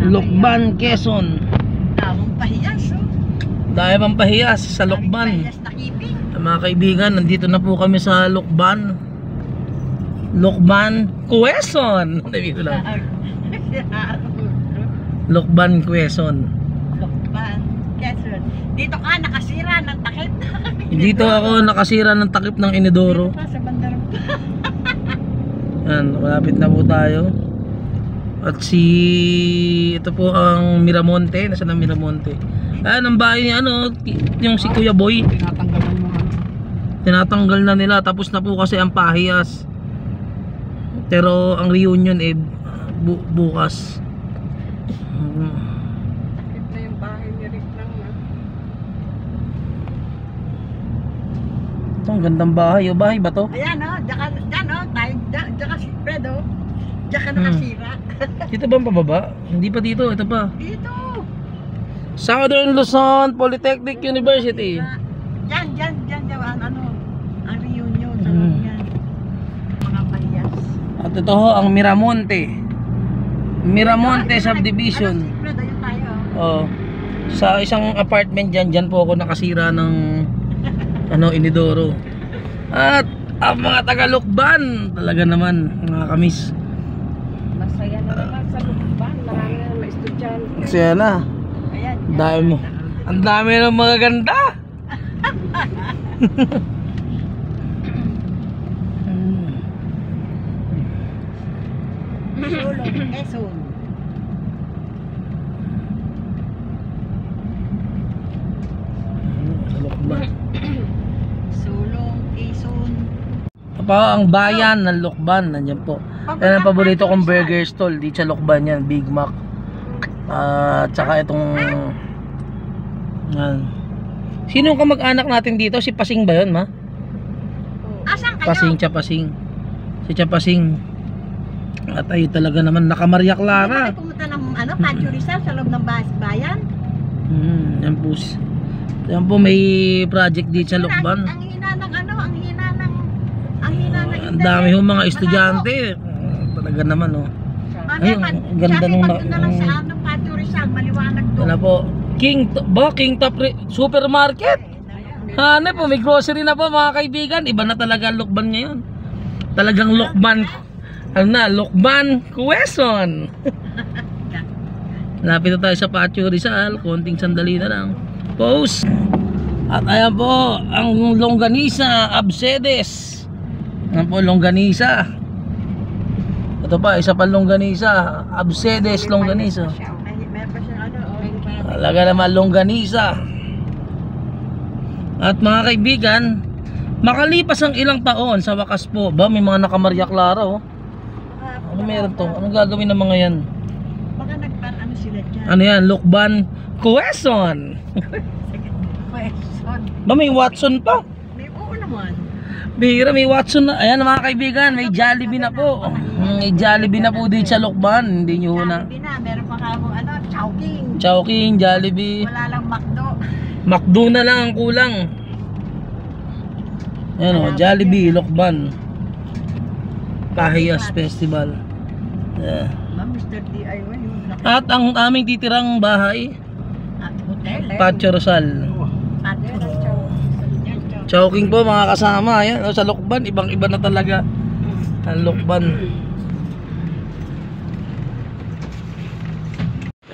Lokban, Quezon. Damang pahiyas, oh. Dahil pang pahiyas sa Lokban. Pahiyas na kiping. Mga kaibigan, nandito na po kami sa Lokban. Lokban, Quezon. Dito lang. Lokban, Quezon. Lokban, Quezon. Dito ka nakasira ng takip. Dito ako nakasira ng takip ng inidoro. Dito pa sa Bandarang. Yan, malapit na po tayo. At ito po ang Miramonte. Nasaan ang Miramonte? Ayan ang bahay niya, ano, yung si Kuya Boy. Tinatanggal na nila. Tapos na po kasi ang pahiyas. Pero ang reunion bukas. Ito yung bahay ni Rick lang, ha? Ito, ang gandang bahay. O, bahay ba to? Ayan, oh. Diyan, oh. Diyan si Fredo. Diyan ka nakasira. Dito ba ang pababa? Hindi pa dito. Ito pa. Dito. Southern Luzon Polytechnic University. Diyan, ano. Ang reunion sa yan. Mga pahiyas. At ito ho, ang Miramonte. Miramonte Subdivision. Ano si Fredo, yun tayo. Oh. Sa isang apartment dyan po ako nakasira ng inidoro. At ang mga taga-Lokban, talaga naman, mga kamis. Masaya na naman sa Lokban. Marami na mga estudyante. Masaya na. Ayan. Dami mo. Ang dami ng mga ganda. Sulong, Quezon. Sa Lokban. Sulong, Quezon. Ito pa ang bayan ng Lokban. Nandiyan po. Yan ang paborito kong burger stall. Di sa Lokban yan. Big Mac. At saka itong yan. Sino ang kamag-anak natin dito? Si Pasing ba yun, ma? Asan kayo? Pasing, Chapasing. Si Chapasing. At ay talaga naman naka-Maria Clara. Ay, pumunta ng Patio Rizal sa loob ng bayan. Yan po. Yan po may project dito sa Lokban. Ang hina ng ang hina ng internet. Ang dami ho mga estudyante. Talaga naman, oh. Ay, ang ganda nung na lang sa Patio Rizal, maliwanag doon. Ano po? King Top Supermarket. Ano po, may grocery na po mga kaibigan. Iba na talaga ang Lokban ngayon. Talagang Lokban. Lokban, Quezon. Lapit na tayo sa Patio Rizal. Konting sandali na lang. Post. At ayan po, ang longganisa Absedes. Ayan po, longganisa. Ito pa, isa pa longganisa. Absedes longganisa. Talaga naman longganisa. At mga kaibigan, makalipas ang ilang taon sa wakas po, ba may mga naka-Maria Clara, oh. Ano meron to? Anong gagawin ng mga yan? Baka nagparano sila dyan. Ano yan? Lokban, Quezon. Quezon. Ba may Watson pa? May oo naman. Bihira, may Watson na. Ayan mga kaibigan, may Jollibee na po. May Jollibee na po dito sa Lokban. Hindi nyo na. Jollibee na. Meron pa kamong Chowking. Chowking, Jollibee. Wala lang McDo. McDo na lang ang kulang. Ayan o, Jollibee, Lokban. Pahiyas Festival. Yeah. Mr. DIY. At ang aming titirang bahay, Hotel. Patio Rizal. Chowking po mga kasama. Ayan, sa Lokban, ibang iba na talaga ang Lokban.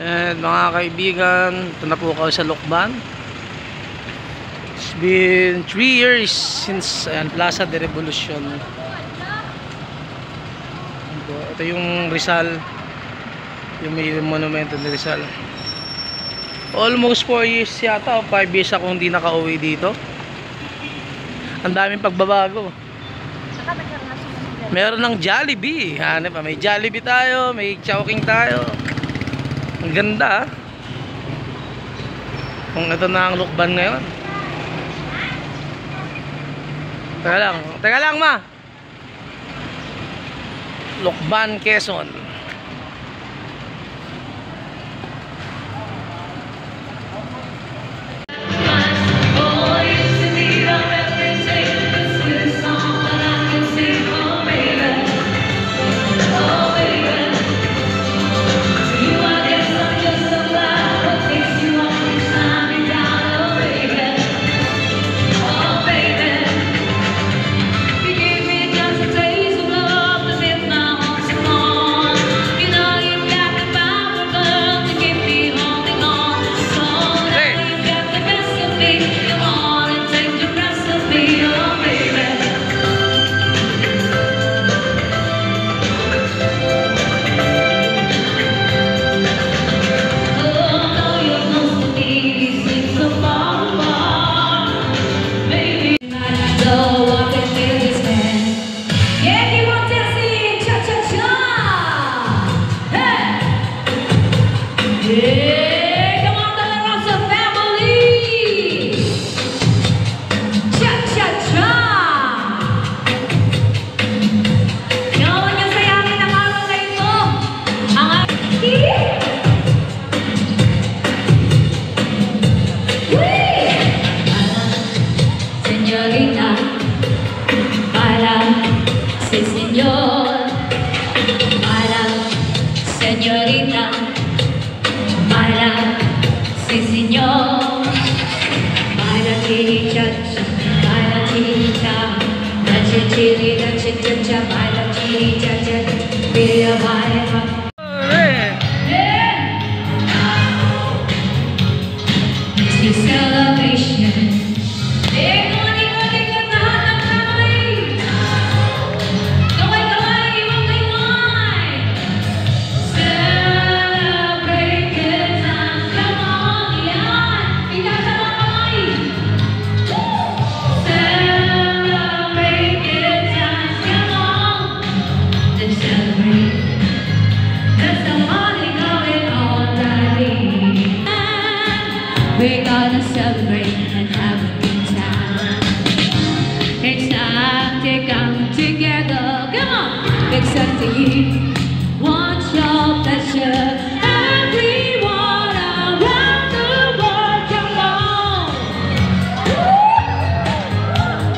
And mga kaibigan, ito na po ako sa Lokban. It's been 3 years since Plaza de Revolution. Ito yung Rizal, yung may monumento ni Rizal. Almost 4 years yata o 5 years ako hindi nakauwi dito. Ang daming pagbabago. Meron ng Jollibee. Ano pa? May Jollibee tayo, may Chowking tayo. Ang ganda, ah. Kung ito na ang Lokban ngayon. Teka lang ma. Lokban, Quezon. señorita, baila, sí señor, baila chirichacha, baila chiricha, dacha chiri, dacha chacha, baila chirichacha, baila baila. It's the celebration. We're gonna celebrate and have a good time. It's time to come together. Come on! Except for you, want your pleasure. Everyone around the world, come on!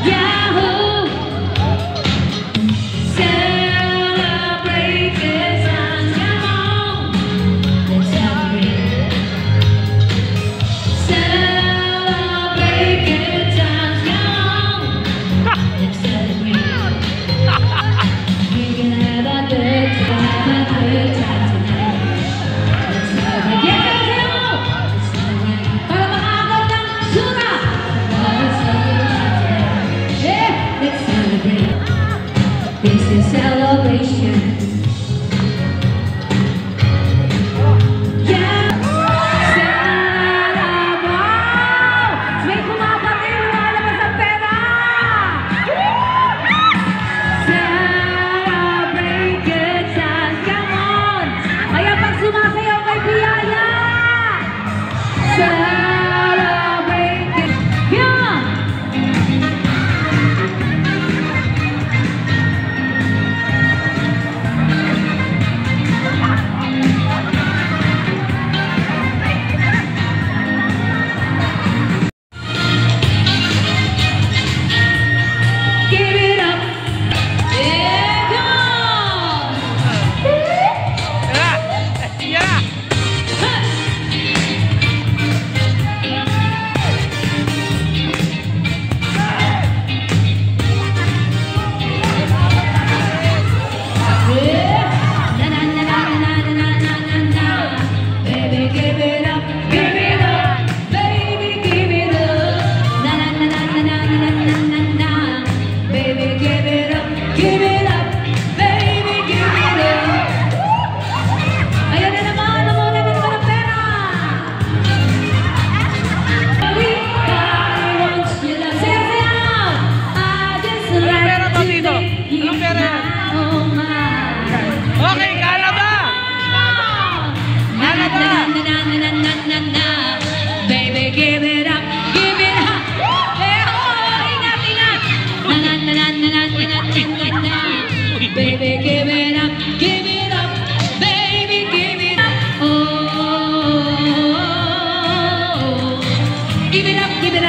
Yahoo! Celebrate good times, come on! Let's celebrate. Celebrate good times, come on. Let's celebrate. We're gonna have a good time tonight. Let's celebrate. Yes, let's celebrate. Para makaagaw ng sura. Let's celebrate. Yeah, let's celebrate. This is celebration. Baby, give it up, baby, give it up. Oh, give it up, baby.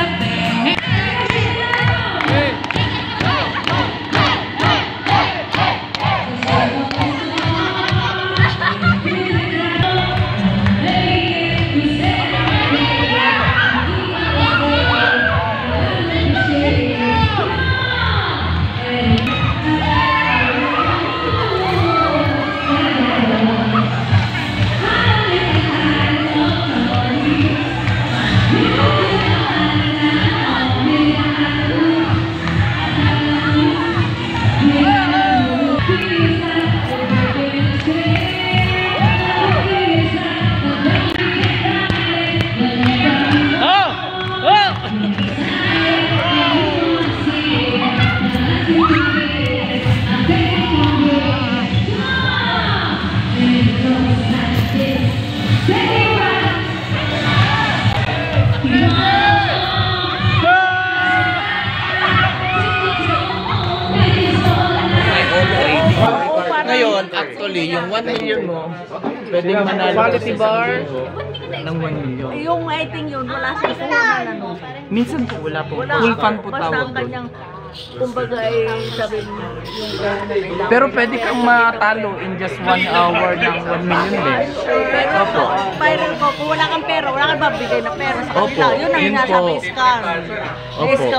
Ngayon, actually, yung 1 million mo, pwedeng manalo quality bar ng 1 million. Yung I think yun, wala sa phone na ano. Minsan po, wala po. Wala. Full fund po Basta tawag ang doon. kanyang kumbaga sabi mo, yung Pero pwede kang matalo in just 1 hour ng 1 million din. pero Opo. viral ko, kung wala kang pera, wala kang babigay na pera sa Opo, kanila. Yun ang yun sinasabi, po. scam. Opo. Scam